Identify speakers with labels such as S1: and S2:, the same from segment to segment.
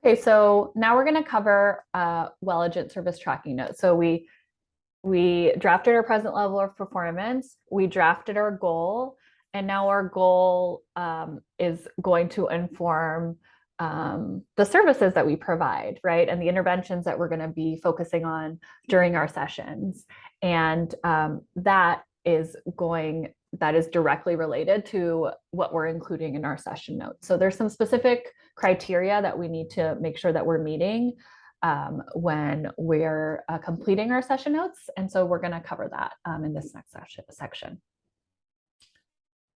S1: Okay, so now we're going to cover Welligent service tracking notes. So we drafted our present level of performance, we drafted our goal, and now our goal is going to inform the services that we provide, right? And the interventions that we're going to be focusing on during our sessions. And that is directly related to what we're including in our session notes. So there's some specific criteria that we need to make sure that we're meeting when we're completing our session notes. And so we're going to cover that in this next section.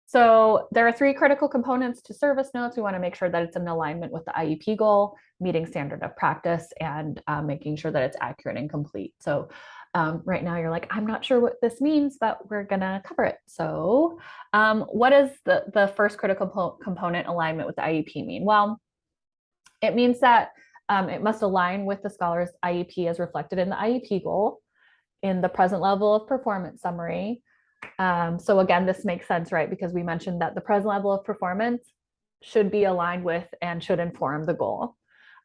S1: So there are three critical components to service notes. We want to make sure that it's in alignment with the IEP goal, meeting standard of practice, and making sure that it's accurate and complete. So right now you're like, I'm not sure what this means, but we're going to cover it. So what is the first critical component alignment with the IEP mean? Well, it means that it must align with the scholar's IEP as reflected in the IEP goal, in the present level of performance summary. So again, this makes sense, right? Because we mentioned that the present level of performance should be aligned with and should inform the goal.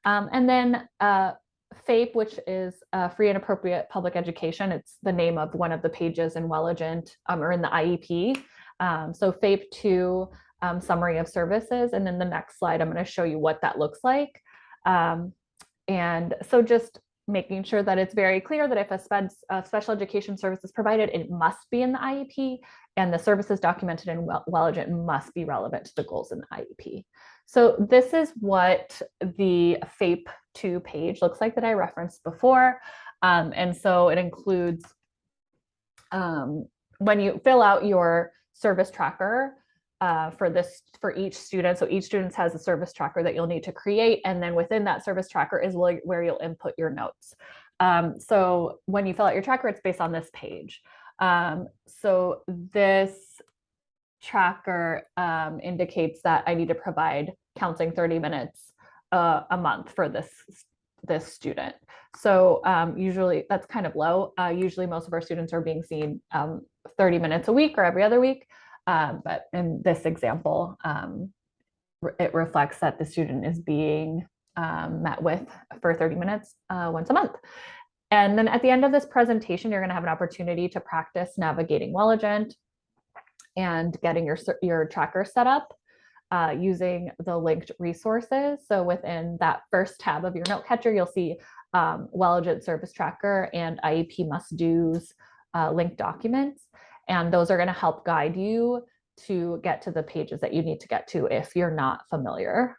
S1: And then FAPE, which is free and appropriate public education. It's the name of one of the pages in Welligent or in the IEP. So FAPE 2, summary of services. And then the next slide, I'm going to show you what that looks like. And so just making sure that it's very clear that if a special education service is provided, it must be in the IEP, and the services documented in Welligent must be relevant to the goals in the IEP. So this is what the FAPE 2 page looks like that I referenced before. And so it includes, when you fill out your service tracker, for each student. So each student has a service tracker that you'll need to create. And then within that service tracker is where you'll input your notes. So when you fill out your tracker, it's based on this page. So this tracker indicates that I need to provide counseling 30 minutes a month for this student. So usually that's kind of low. Usually most of our students are being seen 30 minutes a week or every other week. But in this example, it reflects that the student is being met with for 30 minutes once a month. And then at the end of this presentation, you're going to have an opportunity to practice navigating Welligent and getting your tracker set up using the linked resources. So within that first tab of your note catcher, you'll see Welligent Service Tracker and IEP must-dos linked documents. And those are going to help guide you to get to the pages that you need to get to if you're not familiar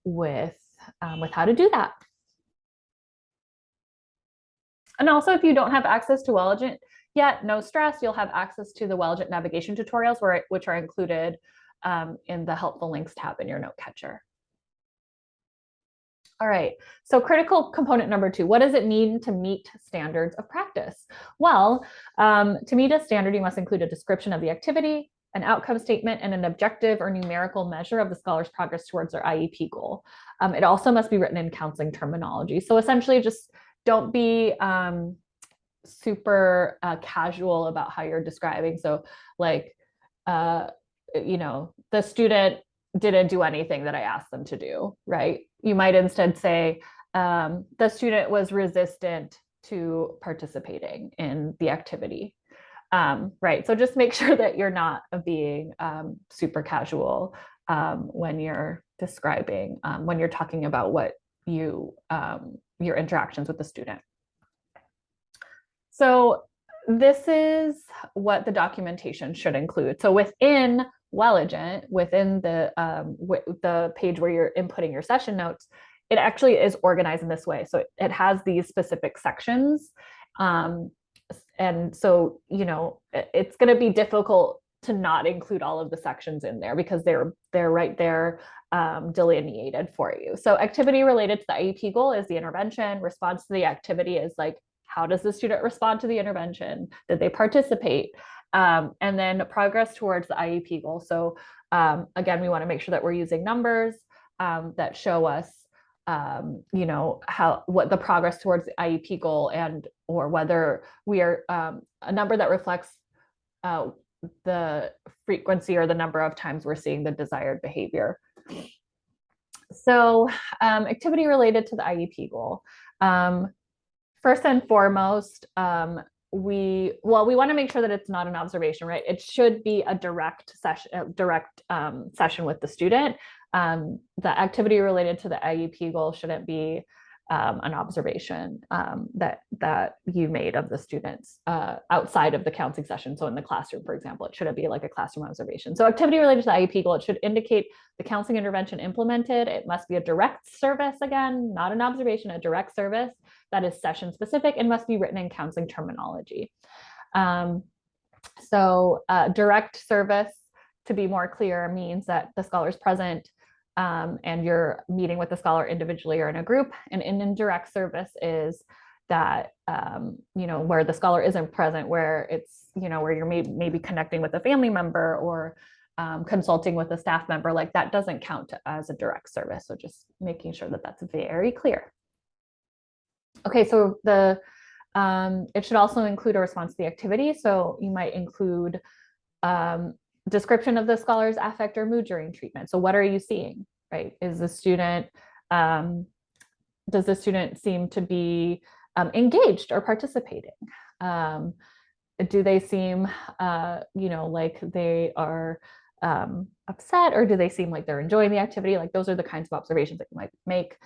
S1: with how to do that. And also, if you don't have access to Welligent yet, no stress, you'll have access to the Welligent navigation tutorials, which are included in the helpful links tab in your note catcher. All right, so critical component number 2, what does it mean to meet standards of practice? Well, to meet a standard, you must include a description of the activity, an outcome statement, and an objective or numerical measure of the scholar's progress towards their IEP goal. It also must be written in counseling terminology. So essentially just don't be super casual about how you're describing. So like, the student didn't do anything that I asked them to do, right? You might instead say, the student was resistant to participating in the activity, right? So just make sure that you're not being super casual when you're describing, when you're talking about what your interactions with the student. So this is what the documentation should include. So within Welligent, within the page where you're inputting your session notes, it actually is organized in this way. So it has these specific sections. And so, it's going to be difficult to not include all of the sections in there because they're right there delineated for you. So activity related to the IEP goal is the intervention. Response to the activity is like, how does the student respond to the intervention? Did they participate? And then progress towards the IEP goal. So again, we want to make sure that we're using numbers that show us, what the progress towards the IEP goal or whether we are a number that reflects the frequency or the number of times we're seeing the desired behavior. So activity related to the IEP goal. First and foremost, we want to make sure that it's not an observation, right? It should be a direct session with the student. The activity related to the IEP goal shouldn't be an observation that you made of the students outside of the counseling session. So in the classroom, for example, it shouldn't be like a classroom observation. So activity related to the IEP goal, it should indicate the counseling intervention implemented. It must be a direct service, again, not an observation, a direct service that is session specific and must be written in counseling terminology. Direct service, to be more clear, means that the scholar is present and you're meeting with the scholar individually or in a group. And an indirect service is that, where the scholar isn't present, where it's, where you're maybe connecting with a family member or consulting with a staff member, like that doesn't count as a direct service. So just making sure that that's very clear. Okay, so it should also include a response to the activity. So you might include description of the scholar's affect or mood during treatment. So what are you seeing, right? Is the student, does the student seem to be engaged or participating? Do they seem, like they are upset, or do they seem like they're enjoying the activity? Like those are the kinds of observations that you might make.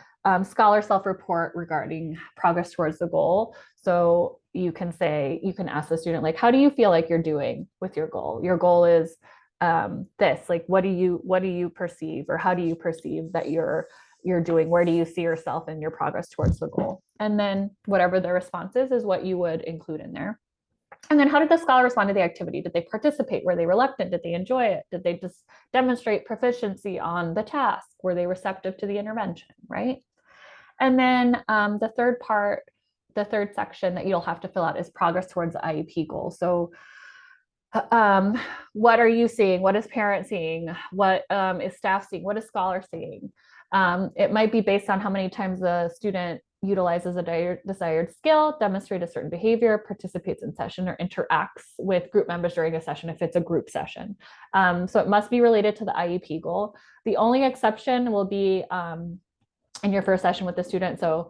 S1: Scholar self-report regarding progress towards the goal. So you can ask the student, like, how do you feel like you're doing with your goal? Your goal is this, like, what do you perceive, or how do you perceive that you're doing? Where do you see yourself in your progress towards the goal? And then whatever the response is what you would include in there. And then how did the scholar respond to the activity? Did they participate? Were they reluctant? Did they enjoy it? Did they just demonstrate proficiency on the task? Were they receptive to the intervention, right? And then the third section that you'll have to fill out is progress towards the IEP goal. So what are you seeing? What is parent seeing? What is staff seeing? What is scholar seeing? It might be based on how many times the student utilizes a desired skill, demonstrate a certain behavior, participates in session, or interacts with group members during a session if it's a group session. So it must be related to the IEP goal. The only exception will be in your first session with the student. So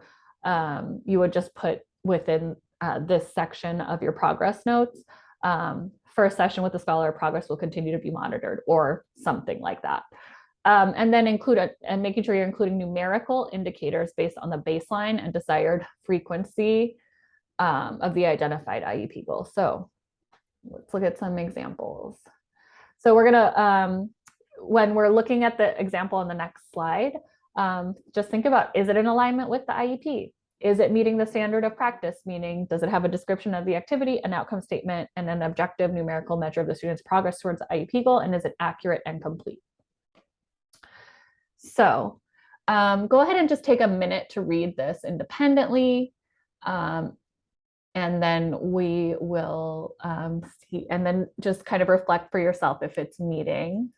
S1: you would just put within this section of your progress notes, first session with the scholar, progress will continue to be monitored, or something like that. And then making sure you're including numerical indicators based on the baseline and desired frequency of the identified IEP goal. So let's look at some examples. So we're gonna, when we're looking at the example on the next slide, just think about, is it in alignment with the IEP? Is it meeting the standard of practice? Meaning, does it have a description of the activity, an outcome statement, and an objective numerical measure of the student's progress towards the IEP goal? And is it accurate and complete? So go ahead and just take a minute to read this independently. And then we will see, and then just kind of reflect for yourself if it's meeting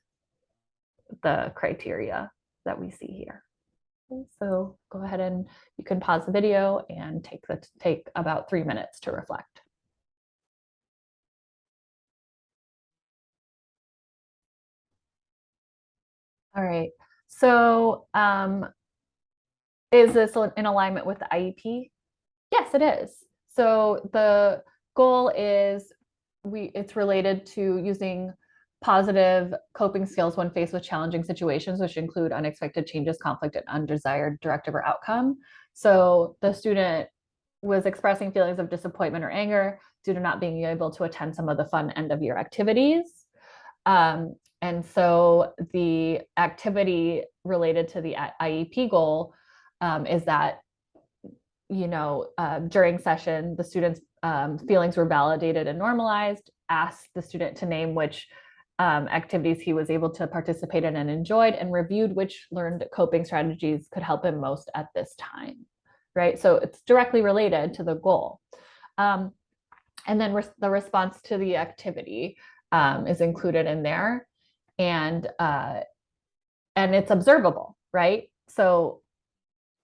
S1: the criteria that we see here. So go ahead and you can pause the video and take about 3 minutes to reflect. All right. So is this in alignment with the IEP? Yes, it is. So the goal is it's related to using positive coping skills when faced with challenging situations, which include unexpected changes, conflict, and undesired directive or outcome. So the student was expressing feelings of disappointment or anger due to not being able to attend some of the fun end of year activities. And so the activity related to the IEP goal is that, during session, the student's feelings were validated and normalized, asked the student to name which activities he was able to participate in and enjoyed, and reviewed which learned coping strategies could help him most at this time, right? So it's directly related to the goal. And then the response to the activity is included in there, and it's observable, right? So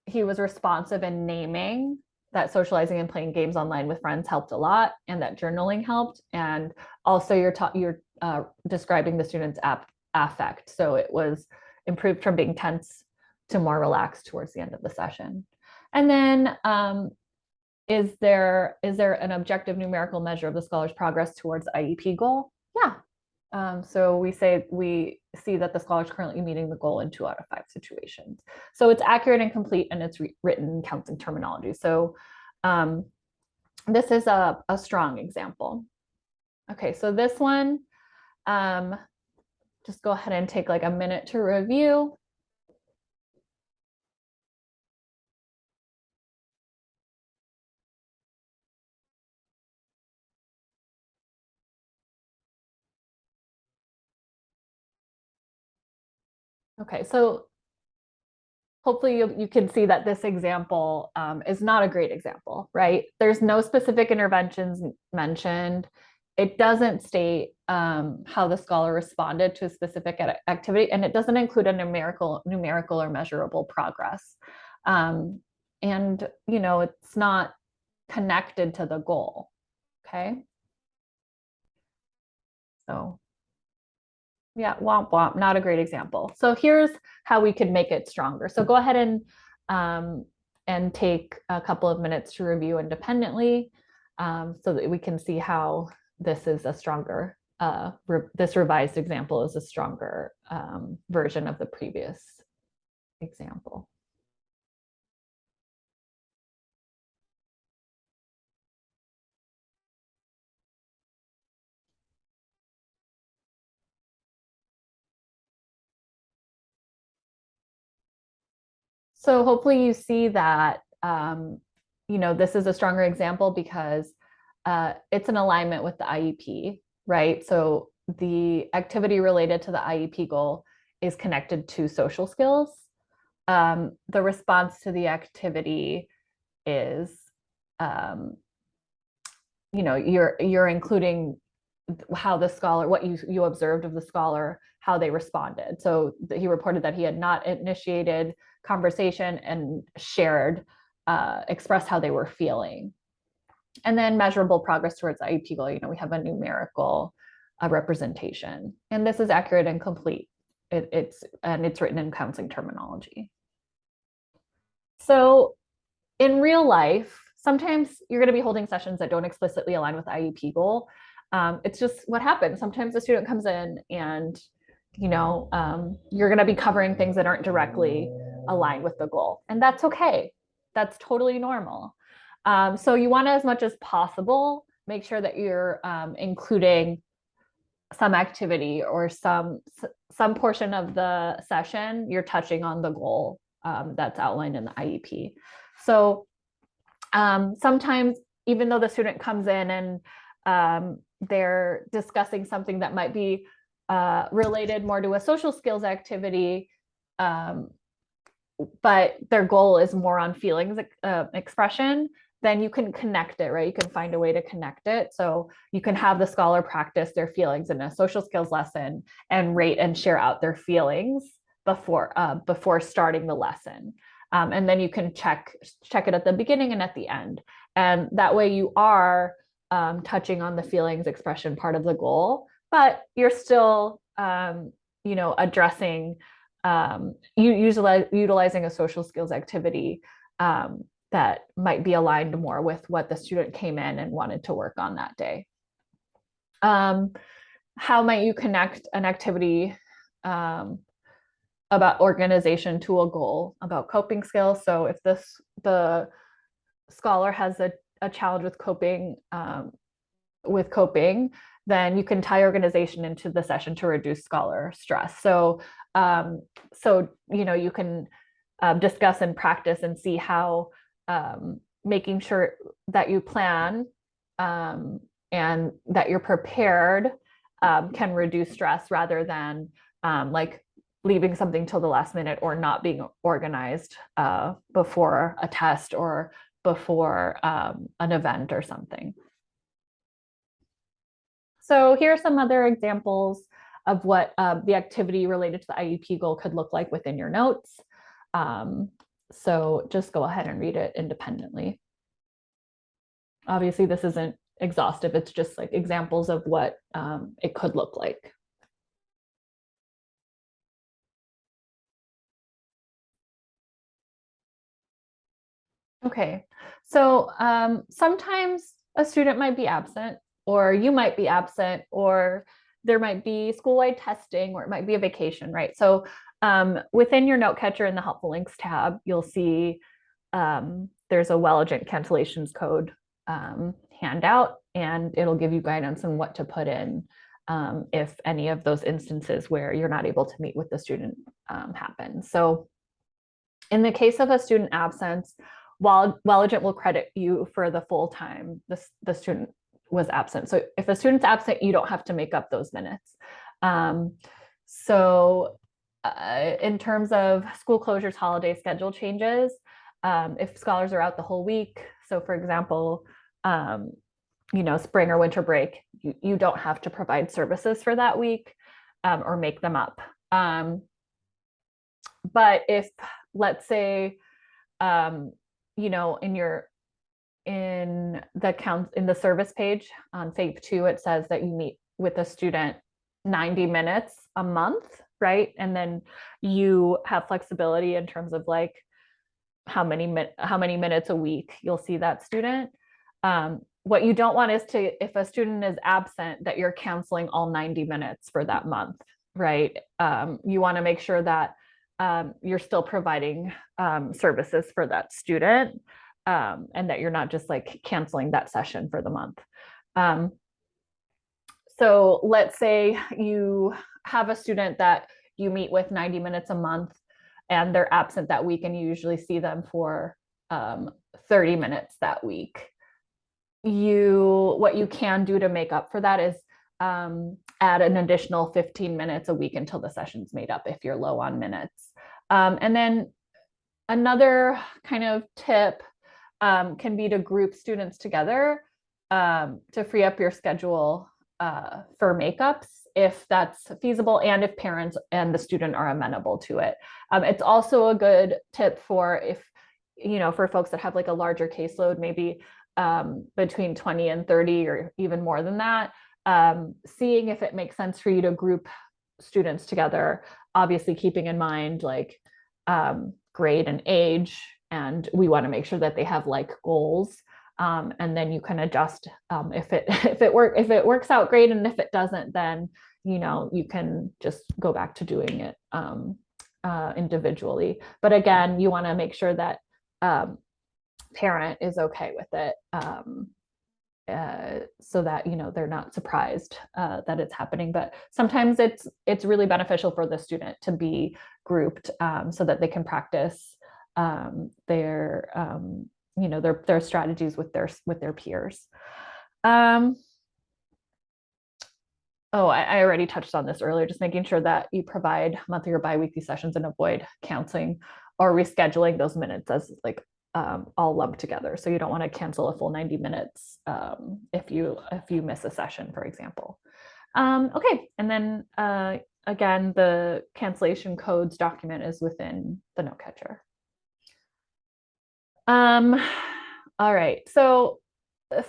S1: he was responsive in naming that socializing and playing games online with friends helped a lot, and that journaling helped. And also you're describing the student's affect. So it was improved from being tense to more relaxed towards the end of the session. And then is there an objective numerical measure of the scholar's progress towards the IEP goal? Yeah. So we see that the scholar is currently meeting the goal in 2 out of 5 situations. So it's accurate and complete, and it's written in counseling terminology. So this is a strong example. Okay, so this one, just go ahead and take like a minute to review. Okay, so hopefully you can see that this example is not a great example, right? There's no specific interventions mentioned. It doesn't state how the scholar responded to a specific activity, and it doesn't include a numerical or measurable progress. And it's not connected to the goal. Okay. So yeah, womp womp, not a great example. So here's how we could make it stronger. So go ahead and take a couple of minutes to review independently, so that we can see how this is a stronger, this revised example is a stronger version of the previous example. So hopefully you see that, this is a stronger example because it's in alignment with the IEP, right? So the activity related to the IEP goal is connected to social skills. The response to the activity is, you're including how the scholar, what you observed of the scholar, how they responded. So he reported that he had not initiated conversation and expressed how they were feeling. And then measurable progress towards IEP goal, we have a numerical representation. And this is accurate and complete. It's written in counseling terminology. So in real life, sometimes you're going to be holding sessions that don't explicitly align with the IEP goal. It's just what happens. Sometimes the student comes in and, you're going to be covering things that aren't directly aligned with the goal. And that's okay. That's totally normal. So you want to, as much as possible, make sure that you're including some activity or some portion of the session, you're touching on the goal that's outlined in the IEP. So sometimes, even though the student comes in and they're discussing something that might be related more to a social skills activity, but their goal is more on feelings expression, then you can connect it, right? You can find a way to connect it. So you can have the scholar practice their feelings in a social skills lesson and rate and share out their feelings before starting the lesson. And then you can check it at the beginning and at the end. And that way you are touching on the feelings expression part of the goal, but you're still, addressing, utilizing a social skills activity that might be aligned more with what the student came in and wanted to work on that day. How might you connect an activity about organization to a goal about coping skills? So if the scholar has a challenge with coping, then you can tie organization into the session to reduce scholar stress. So you can discuss and practice and see how making sure that you plan and that you're prepared can reduce stress, rather than like leaving something till the last minute or not being organized before a test or before an event or something. So here are some other examples of what the activity related to the IEP goal could look like within your notes. So just go ahead and read it independently. Obviously, this isn't exhaustive. It's just like examples of what it could look like. Okay, so sometimes a student might be absent, or you might be absent, or there might be school-wide testing, or it might be a vacation, right? So within your note catcher in the helpful links tab, you'll see there's a Welligent cancellations code handout, and it'll give you guidance on what to put in if any of those instances where you're not able to meet with the student happen. So in the case of a student absence, while Welligent will credit you for the full time the student was absent. So if a student's absent, you don't have to make up those minutes. Um, so in terms of school closures, holiday schedule changes, if scholars are out the whole week, so for example, spring or winter break, you don't have to provide services for that week or make them up. But if, let's say, in the service page on FAPE 2, it says that you meet with a student 90 minutes a month, right? And then you have flexibility in terms of like how many minutes a week you'll see that student. What you don't want is if a student is absent, that you're canceling all 90 minutes for that month, right? You want to make sure that you're still providing services for that student, and that you're not just like canceling that session for the month. So let's say you have a student that you meet with 90 minutes a month and they're absent that week, and you usually see them for 30 minutes that week. What you can do to make up for that is add an additional 15 minutes a week until the session's made up if you're low on minutes. And then another kind of tip can be to group students together to free up your schedule for makeups if that's feasible, and if parents and the student are amenable to it. It's also a good tip for for folks that have like a larger caseload, maybe between 20 and 30 or even more than that, seeing if it makes sense for you to group students together, obviously keeping in mind like grade and age, and we want to make sure that they have like goals. And then you can adjust if it works out great, and if it doesn't, then you can just go back to doing it individually. But again, you want to make sure that parent is okay with it, so that they're not surprised that it's happening. But sometimes it's really beneficial for the student to be grouped so that they can practice their strategies with their peers. I already touched on this earlier, just making sure that you provide monthly or biweekly sessions and avoid counseling or rescheduling those minutes as like all lumped together. So you don't want to cancel a full 90 minutes if you miss a session, for example. Okay, and then again, the cancellation codes document is within the note catcher. All right, so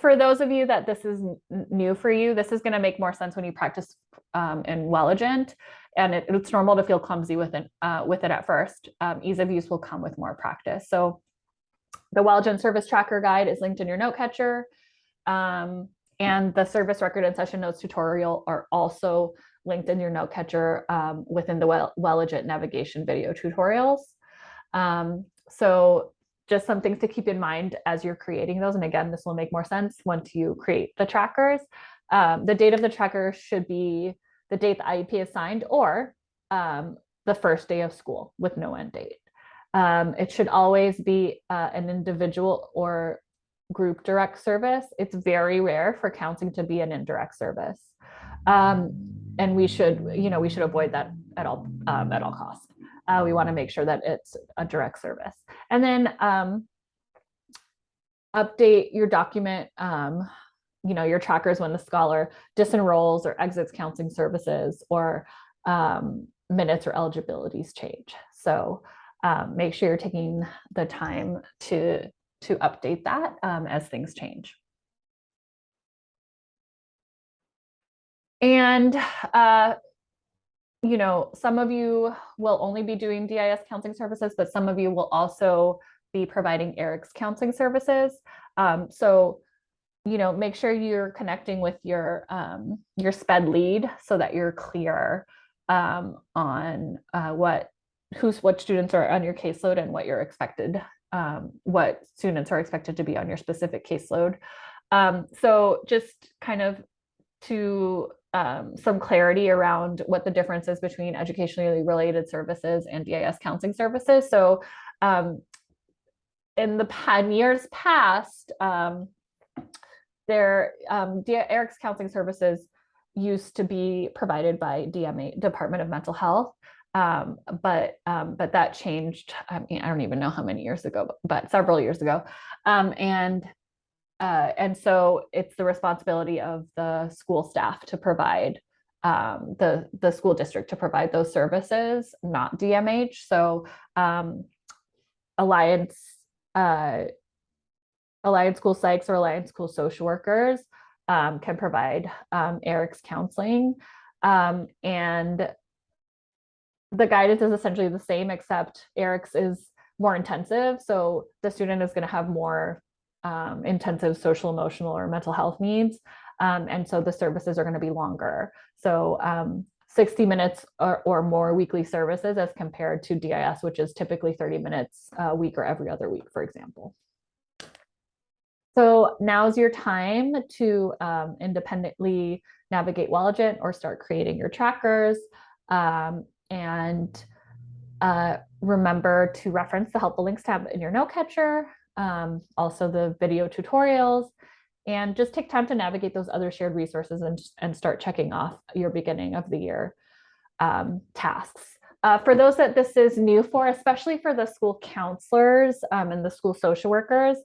S1: for those of you that this is new for you, this is going to make more sense when you practice in Welligent, and it's normal to feel clumsy with it at first. Ease of use will come with more practice. So the Welligent Service Tracker Guide is linked in your note catcher, and the service record and session notes tutorial are also linked in your note catcher within the Welligent navigation video tutorials. So just some things to keep in mind as you're creating those. And again, this will make more sense once you create the trackers. The date of the tracker should be the date the IEP is signed, or the first day of school with no end date. It should always be an individual or group direct service. It's very rare for counseling to be an indirect service. And we should avoid that at all costs. We want to make sure that it's a direct service. And then update your document, your trackers when the scholar disenrolls or exits counseling services, or minutes or eligibilities change. So make sure you're taking the time to update that as things change. And some of you will only be doing DIS counseling services, but some of you will also be providing Eric's counseling services. So make sure you're connecting with your SPED lead so that you're clear on what students are on your caseload and what you're expected, what students are expected to be on your specific caseload. So just kind of to some clarity around what the difference is between educationally related services and DIS counseling services. So in the years past, Eric's counseling services used to be provided by DMA, Department of Mental Health, but that changed. I mean, I don't even know how many years ago, but several years ago, and so it's the responsibility of the school staff to provide the school district to provide those services, not DMH. So Alliance School Psychs or Alliance School Social Workers can provide Eric's counseling. And the guidance is essentially the same, except Eric's is more intensive. So the student is going to have more intensive social, emotional, or mental health needs. And so the services are going to be longer. So 60 minutes or more weekly services as compared to DIS, which is typically 30 minutes a week or every other week, for example. So now's your time to independently navigate Welligent or start creating your trackers. And remember to reference the helpful links tab in your note catcher, also the video tutorials, and just take time to navigate those other shared resources and start checking off your beginning of the year tasks. For those that this is new for, especially for the school counselors and the school social workers,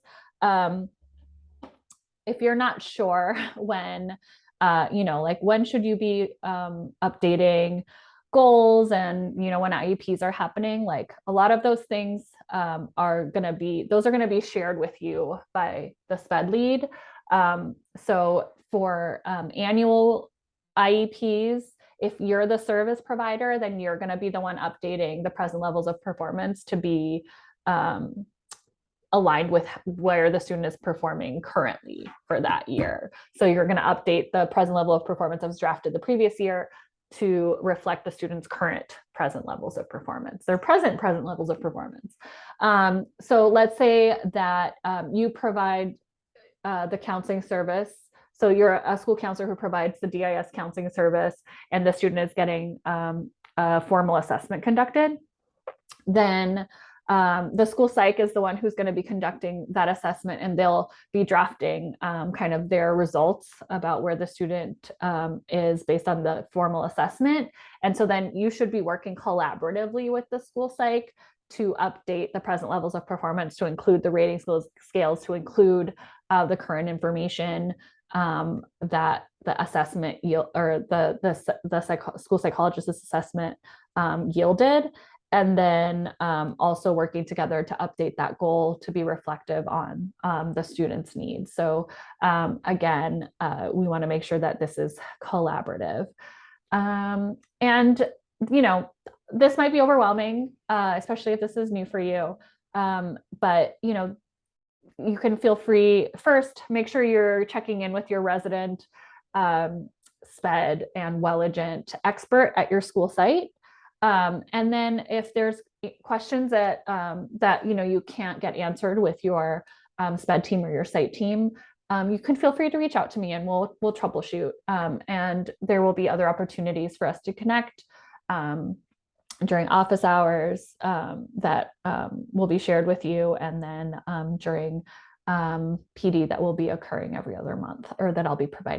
S1: if you're not sure when, like when should you be updating goals and, when IEPs are happening, like a lot of those things are going to be shared with you by the SPED lead. So for annual IEPs, if you're the service provider, then you're going to be the one updating the present levels of performance to be aligned with where the student is performing currently for that year. So you're going to update the present level of performance that was drafted the previous year to reflect the student's current present levels of performance, their present levels of performance. So let's say that you provide the counseling service. So you're a school counselor who provides the DIS counseling service, and the student is getting a formal assessment conducted. Then the school psych is the one who's going to be conducting that assessment, and they'll be drafting kind of their results about where the student is based on the formal assessment. And so then you should be working collaboratively with the school psych to update the present levels of performance, to include the rating scales, to include the current information that the assessment or the school psychologist's assessment yielded. And then also working together to update that goal to be reflective on the student's needs. So again, we want to make sure that this is collaborative. And, this might be overwhelming, especially if this is new for you. But, you can feel free. First, make sure you're checking in with your resident SPED and Welligent expert at your school site. And then if there's questions that you can't get answered with your SPED team or your site team, you can feel free to reach out to me, and we'll troubleshoot. And there will be other opportunities for us to connect during office hours that will be shared with you, and then during PD that will be occurring every other month, or that I'll be providing